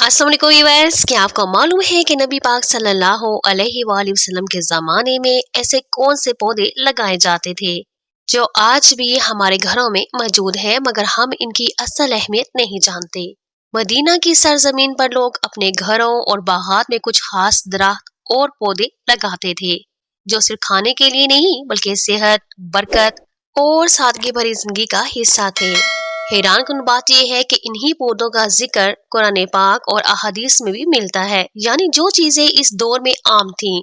अस्सलाम वालेकुम व्यूअर्स, क्या आपको मालूम है कि नबी पाक सल्लल्लाहु अलैहि वसल्लम के ज़माने में ऐसे कौन से पौधे लगाए जाते थे जो आज भी हमारे घरों में मौजूद हैं, मगर हम इनकी असल अहमियत नहीं जानते। मदीना की सरजमीन पर लोग अपने घरों और बागात में कुछ खास दरख्त और पौधे लगाते थे जो सिर्फ खाने के लिए नहीं बल्कि सेहत, बरकत और सादगी भरी जिंदगी का हिस्सा थे। हैरानकुन बात यह है कि इन्हीं पौधों का जिक्र कुरान पाक और अहादीस में भी मिलता है, यानी जो चीजें इस दौर में आम थीं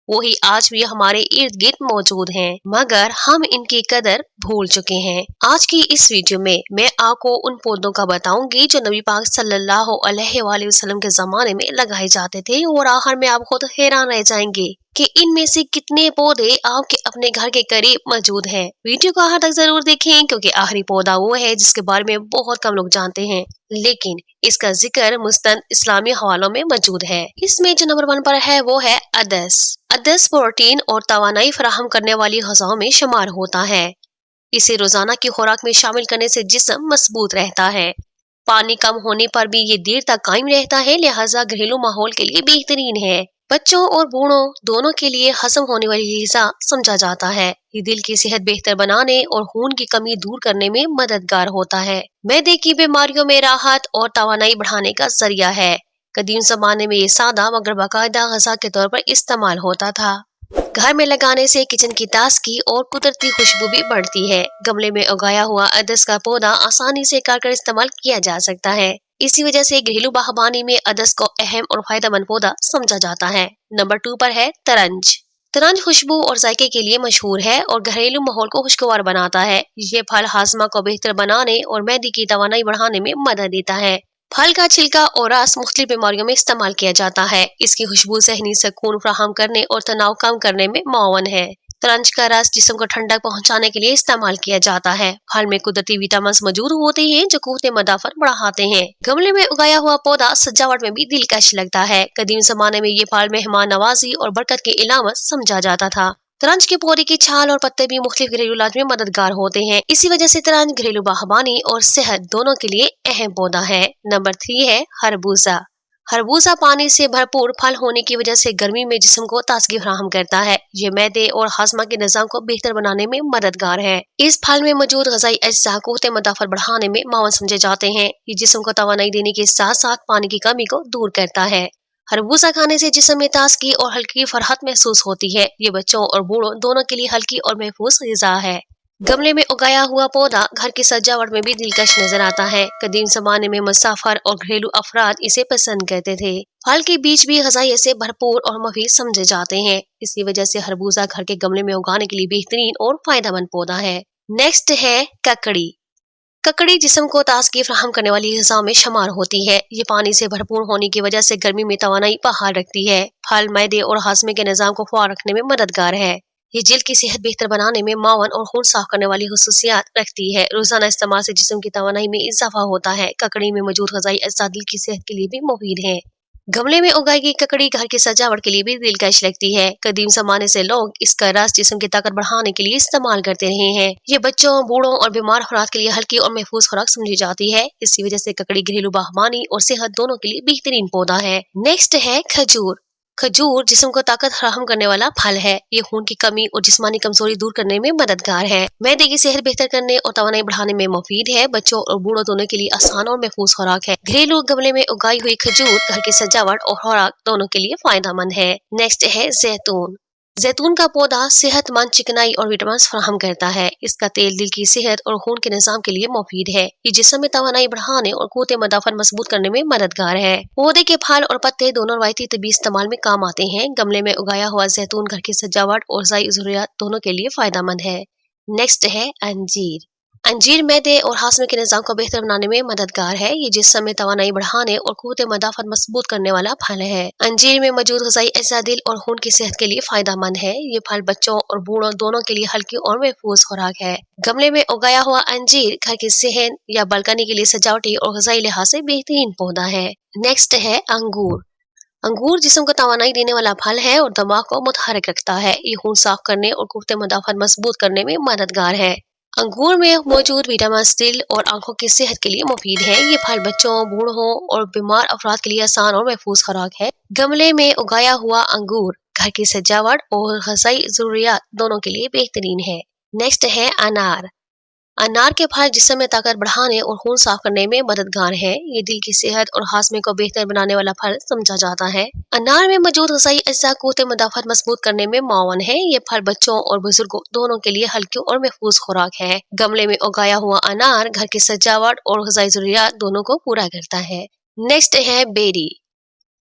वही आज भी हमारे इर्द गिर्द मौजूद हैं, मगर हम इनकी कदर भूल चुके हैं। आज की इस वीडियो में मैं आपको उन पौधों का बताऊंगी जो नबी पाक सल्लल्लाहु अलैहि वसल्लम के जमाने में लगाए जाते थे, और आखिर में आप खुद हैरान रह जाएंगे कि इनमें से कितने पौधे आपके अपने घर के करीब मौजूद हैं। वीडियो को आखिर तक जरूर देखें, क्योंकि आखिरी पौधा वो है जिसके बारे में बहुत कम लोग जानते हैं, लेकिन इसका जिक्र मुस्तंद इस्लामी हवालों में मौजूद है। इसमें जो नंबर 1 पर है वो है अदस। अदस प्रोटीन और तवानाई फराहम करने वाली ग़िज़ाओं में शुमार होता है। इसे रोजाना की खुराक में शामिल करने से जिस्म मजबूत रहता है। पानी कम होने पर भी ये देर तक कायम रहता है, लिहाजा घरेलू माहौल के लिए बेहतरीन है। बच्चों और बूढ़ों दोनों के लिए हजम होने वाली ग़िज़ा समझा जाता है। ये दिल की सेहत बेहतर बनाने और खून की कमी दूर करने में मददगार होता है। मैदे की बीमारियों में राहत और तवानाई बढ़ाने का जरिया है। कदीम जमाने में ये सादा मगर बाकायदा ग़िज़ा के तौर पर इस्तेमाल होता था। घर में लगाने से किचन की ताजगी और कुदरती खुशबू भी बढ़ती है। गमले में उगाया हुआ अदस का पौधा आसानी से काटकर इस्तेमाल किया जा सकता है। इसी वजह से घरेलू बागबानी में अदस को अहम और फायदेमंद पौधा समझा जाता है। नंबर 2 पर है तरंज। तरंज खुशबू और जायके के लिए मशहूर है और घरेलू माहौल को खुशगवार बनाता है। ये फल हाजमा को बेहतर बनाने और मैदे की तवानाई बढ़ाने में मदद देता है। फल का छिलका और रस मुख्तलिफ बीमारियों में इस्तेमाल किया जाता है। इसकी खुशबू ज़हनी सुकून फराहम करने और तनाव कम करने में मुआवन है। तरंज का रस जिस्म को ठंडक पहुंचाने के लिए इस्तेमाल किया जाता है। फल में कुदरती विटामिन मौजूद होते हैं जो क़ुव्वत मदाफ़त बढ़ाते हैं। गमले में उगाया हुआ पौधा सजावट में भी दिलकश लगता है। कदीम जमाने में ये फल मेहमान नवाजी और बरकत की इलामत समझा जाता था। तरंज के पौधे की छाल और पत्ते भी मुख्तलिफ घरेलू इलाज में मददगार होते हैं। इसी वजह से तरंज घरेलू बागबानी और सेहत दोनों के लिए अहम पौधा है। नंबर 3 है खरबूजा। खरबूजा पानी से भरपूर फल होने की वजह से गर्मी में जिस्म को ताजगी फराहम करता है। ये मैदे और हाजमा के निजाम को बेहतर बनाने में मददगार है। इस फल में मौजूद ग़िज़ाई अज्जा क़ुव्वत मदाफ़त बढ़ाने में मुआवन समझे जाते हैं। ये जिस्म को तवानाई देने के साथ साथ पानी की कमी को दूर करता है। खरबूजा खाने से जिस्म में ताजगी और हल्की फरहत महसूस होती है। ये बच्चों और बूढ़ों दोनों के लिए हल्की और महफूज ग़िज़ा है। गमले में उगाया हुआ पौधा घर की सजावट में भी दिलकश नजर आता है। कदीम जमाने में मुसाफिर और घरेलू अफराद इसे पसंद करते थे। फल के बीज भी ग़िज़ाइयत से भरपूर और मुफीद समझे जाते हैं। इसी वजह से खरबूजा घर के गमले में उगाने के लिए बेहतरीन और फायदेमंद पौधा है। नेक्स्ट है ककड़ी। ककड़ी जिस्म को ताजगी फराहम करने वाली ग़िज़ा में शुमार होती है। ये पानी से भरपूर होने की वजह से गर्मी में तवानाई बहाल रखती है। फल मैदे और हाजमे के निज़ाम को फ़ार रखने में मददगार है। ये जिल्द की सेहत बेहतर बनाने में मुआवन और खून साफ करने वाली खुसूसियात रखती है। रोजाना इस्तेमाल से जिस्म की तवानाई में इजाफा होता है। ककड़ी में मौजूद ग़िज़ाई अज्जा दिल की सेहत के लिए भी मुफीद है। गमले में उगाई गई ककड़ी घर की सजावट के लिए भी दिलकश लगती है। कदीम जमाने से लोग इसका रस जिस्म की ताकत बढ़ाने के लिए इस्तेमाल करते रहे हैं। ये बच्चों, बूढ़ों और बीमार अफराद के लिए हल्की और महफूज खुराक समझी जाती है। इसी वजह से ककड़ी घरेलू बागबानी और सेहत दोनों के लिए बेहतरीन पौधा है। नेक्स्ट है खजूर। खजूर जिस्म को ताकत फराहम करने वाला फल है। ये खून की कमी और जिस्मानी कमजोरी दूर करने में मददगार है। मैदे की सेहत बेहतर करने और तवानाई बढ़ाने में मुफीद है। बच्चों और बूढ़ों दोनों के लिए आसान और महफूज खुराक है। घरेलू गमले में उगाई हुई खजूर घर की सजावट और खुराक दोनों के लिए फायदेमंद है। नेक्स्ट है जैतून। जैतून का पौधा सेहतमंद चिकनाई और विटामिन फराहम करता है। इसका तेल दिल की सेहत और खून के निजाम के लिए मुफीद है। ये जिस्म में तवानाई बढ़ाने और क़ुव्वत मदाफ़त मजबूत करने में मददगार है। पौधे के फल और पत्ते दोनों रवायती तबी इस्तेमाल में काम आते हैं। गमले में उगाया हुआ जैतून घर की सजावट और ग़िज़ाई ज़रूरियात दोनों के लिए फायदेमंद है। नेक्स्ट है अंजीर। अंजीर मैदे और हाजमे के निज़ाम को बेहतर बनाने में मददगार है। ये जिस्म में तवानाई बढ़ाने और क़ुव्वत मदाफ़त मजबूत करने वाला फल है। अंजीर में मौजूद ग़िज़ाई अज्जा दिल और खून की सेहत के लिए फायदेमंद है। ये फल बच्चों और बूढ़ों दोनों के लिए हल्की और महफूज खुराक है। गमले में उगाया हुआ अंजीर घर की सेहत या बालकनी के लिए सजावटी और ग़िज़ाई लिहाज से बेहतरीन पौधा है। नेक्स्ट है अंगूर। अंगूर जिस्म को तवानाई देने वाला फल है और दिमाग को मुतहर्रिक रखता है। ये खून साफ करने और क़ुव्वत मदाफ़त मजबूत करने में मददगार है। अंगूर में मौजूद विटामिन दिल और आंखों की सेहत के लिए मुफीद है। ये फल बच्चों, बूढ़ों और बीमार अफराद के लिए आसान और महफूज खुराक है। गमले में उगाया हुआ अंगूर घर की सजावट और ग़िज़ाई ज़रूरियात दोनों के लिए बेहतरीन है। नेक्स्ट है अनार। अनार के फल जिस्म में ताकत बढ़ाने और खून साफ करने में मददगार है। ये दिल की सेहत और हाजमे को बेहतर बनाने वाला फल समझा जाता है। अनार में मौजूद ग़िज़ाई अज्जा क़ुव्वत मुदाफ़अत मजबूत करने में मुआवन है। ये फल बच्चों और बुजुर्गों दोनों के लिए हल्की और महफूज खुराक है। गमले में उगाया हुआ अनार घर की सजावट और ग़िज़ाई ज़रूरियात दोनों को पूरा करता है। नेक्स्ट है बेरी।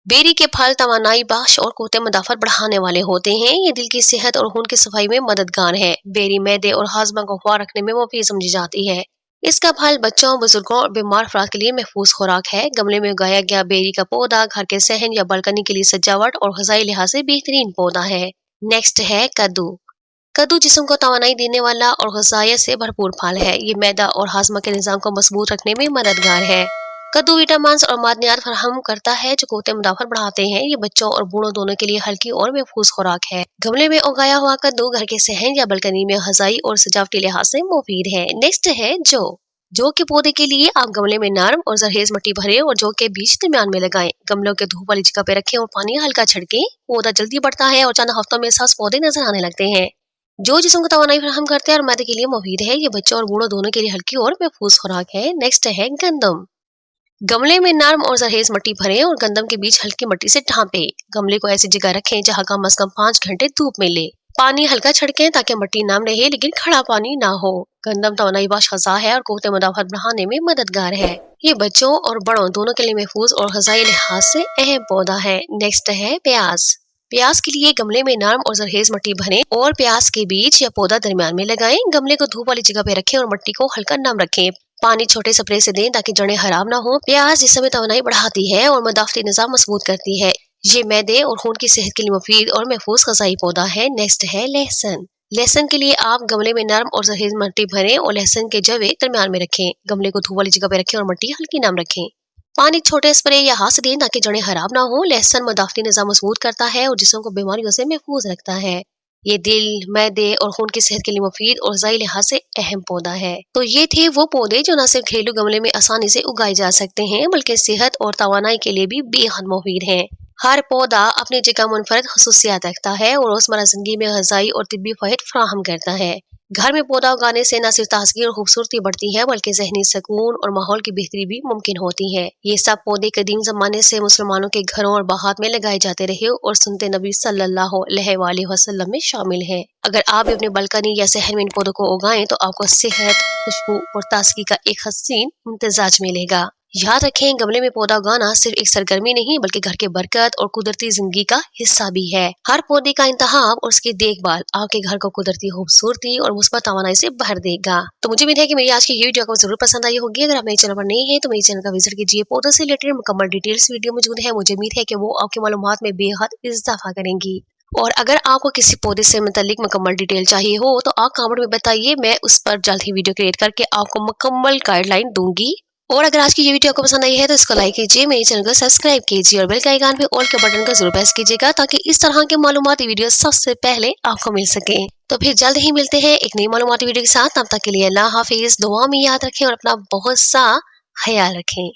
बेरी के फल तवानाई बख्श और क़ुव्वत मुदाफ़अत बढ़ाने वाले होते हैं। ये दिल की सेहत और खून की सफाई में मददगार है। बेरी मैदे और हाजमा को खुआ रखने में मुफीद समझी जाती है। इसका फल बच्चों, बुजुर्गों और बीमार अफराद के लिए महफूज खुराक है। गमले में उगाया गया बेरी का पौधा घर के सहन या बालकनी के लिए सजावट और ग़िज़ाई लिहाज से बेहतरीन पौधा है। नेक्स्ट है कद्दू। कद्दू जिस्म को तवानाई देने वाला और ग़िज़ायत से भरपूर फल है। ये मैदा और हाजमा के निज़ाम को मजबूत रखने में मददगार है। कद्दू विटामिन और मादनियात फराहम करता है जो क़ुव्वत मुदाफ़अत बढ़ाते हैं। ये बच्चों और बूढ़ों दोनों के लिए हल्की और महफूज खुराक है। गमले में उगाया हुआ कद्दू घर के सहन या बालकनी में ग़िज़ाई और सजावटी लिहाज से मुफीद है। नेक्स्ट है जौ के पौधे के लिए आप गमले में नरम और जरखेज मिट्टी भरें और जौ के बीज दरमियान में लगाएं। गमलों के धूप वाली जगह पे रखें और पानी हल्का छिड़कें। पौधा जल्दी बढ़ता है और चंद हफ्तों में सास पौधे नजर आने लगते हैं। जो जिस्म को तवानाई फराहम करते हैं और मैदे के लिए मुफीद है। ये बच्चों और बूढ़ों दोनों के लिए हल्की और महफूज खुराक है। नेक्स्ट है गंदम। गमले में नरम और जरखेज मिट्टी भरें और गंदम के बीज हल्की मिट्टी से ढांपें। गमले को ऐसी जगह रखें जहां कम से कम 5 घंटे धूप मिले। पानी हल्का छिड़कें ताकि मिट्टी नम रहे लेकिन खड़ा पानी ना हो। गंदम तवानाई बख्श ग़िज़ा है और क़ुव्वत मुदाफ़अत बढ़ाने में मददगार है। ये बच्चों और बड़ों दोनों के लिए महफूज और ग़िज़ाई लिहाज से अहम पौधा है। नेक्स्ट है प्याज। प्याज के लिए गमले में नरम और जरखेज मिट्टी भरें और प्याज के बीज या पौधा दरमियान में लगाएं। गमले को धूप वाली जगह पे रखें और मिट्टी को हल्का नम रखें। पानी छोटे स्प्रे से दें ताकि जड़ें खराब ना हो। प्याज जिस्म में तवानाई बढ़ाती है और मुदाफ़अती निज़ाम मजबूत करती है। ये मैदे और खून की सेहत के लिए मुफीद और महफूज ग़िज़ाई पौधा है। नेक्स्ट है लहसुन। लहसुन के लिए आप गमले में नरम और जरखेज मिट्टी भरें और लहसुन के जवे दरमियान में रखें। गमले को धूप वाली जगह पे रखें और मिट्टी हल्की नम रखें। पानी छोटे स्प्रे या हाथ से दें ताकि जड़ें खराब ना हो। लहसुन मुदाफ़अती निज़ाम मजबूत करता है और जिस्म को बीमारियों से महफूज रखता है। ये दिल, मैदे और खून की सेहत के लिए मुफीद और ग़िज़ाई लिहाज से अहम पौधा है। तो ये थे वो पौधे जो न सिर्फ घरेलू गमले में आसानी से उगाए जा सकते हैं बल्कि सेहत और तवानाई के लिए भी बेहद मुफीद है। हर पौधा अपनी जगह मुनफरद खसूसियात रखता है और रोज़मर्रा ज़िंदगी में ग़िज़ाई और तिब्बी फ़वाइद फराहम करता है। घर में पौधा उगाने से न सिर्फ ताजगी और खूबसूरती बढ़ती है बल्कि ज़हनी सुकून और माहौल की बेहतरी भी मुमकिन होती है। ये सब पौधे कदीम ज़माने से मुसलमानों के घरों और बागात में लगाए जाते रहे और सुन्नते नबी सल्लल्लाहु अलैहि वसल्लम में शामिल है। अगर आप भी अपने बालकनी या सहन में इन पौधों को उगाएं तो आपको सेहत, खुशबू और ताजगी का एक हसीन इम्तिजाज मिलेगा। याद रखें, गमले में पौधा उगाना सिर्फ एक सरगर्मी नहीं बल्कि घर के बरकत और कुदरती जिंदगी का हिस्सा भी है। हर पौधे का इंतखाब और उसकी देखभाल आपके घर को कुदरती खूबसूरती और मुस्बत तवानाई से भर देगा। तो मुझे उम्मीद है कि मेरी आज की ये वीडियो आपको जरूर पसंद आई होगी। अगर आप मेरे चैनल पर नए हैं तो मेरे चैनल का विजिट कीजिए। पौधों से रिलेटेड मुकम्मल डिटेल्स वीडियो मौजूद है। मुझे उम्मीद है कि वो आपकी मालूमात में बेहद इजाफा करेंगी। और अगर आपको किसी पौधे से मुतालिक मुकम्मल डिटेल चाहिए हो तो आप कमेंट में बताइए, मैं उस पर जल्द ही वीडियो क्रिएट करके आपको मुकम्मल गाइडलाइन दूंगी। और अगर आज की ये वीडियो आपको पसंद आई है तो इसको लाइक कीजिए, मेरे चैनल को सब्सक्राइब कीजिए और बेल के आइकन पे ऑल के बटन का जरूर प्रेस कीजिएगा ताकि इस तरह के मालूमाती वीडियो सबसे पहले आपको मिल सके। तो फिर जल्द ही मिलते हैं एक नई मालूमाती वीडियो के साथ। तब तक के लिए अल्लाह हाफिज। दुआ में याद रखें और अपना बहुत सा ख्याल रखें।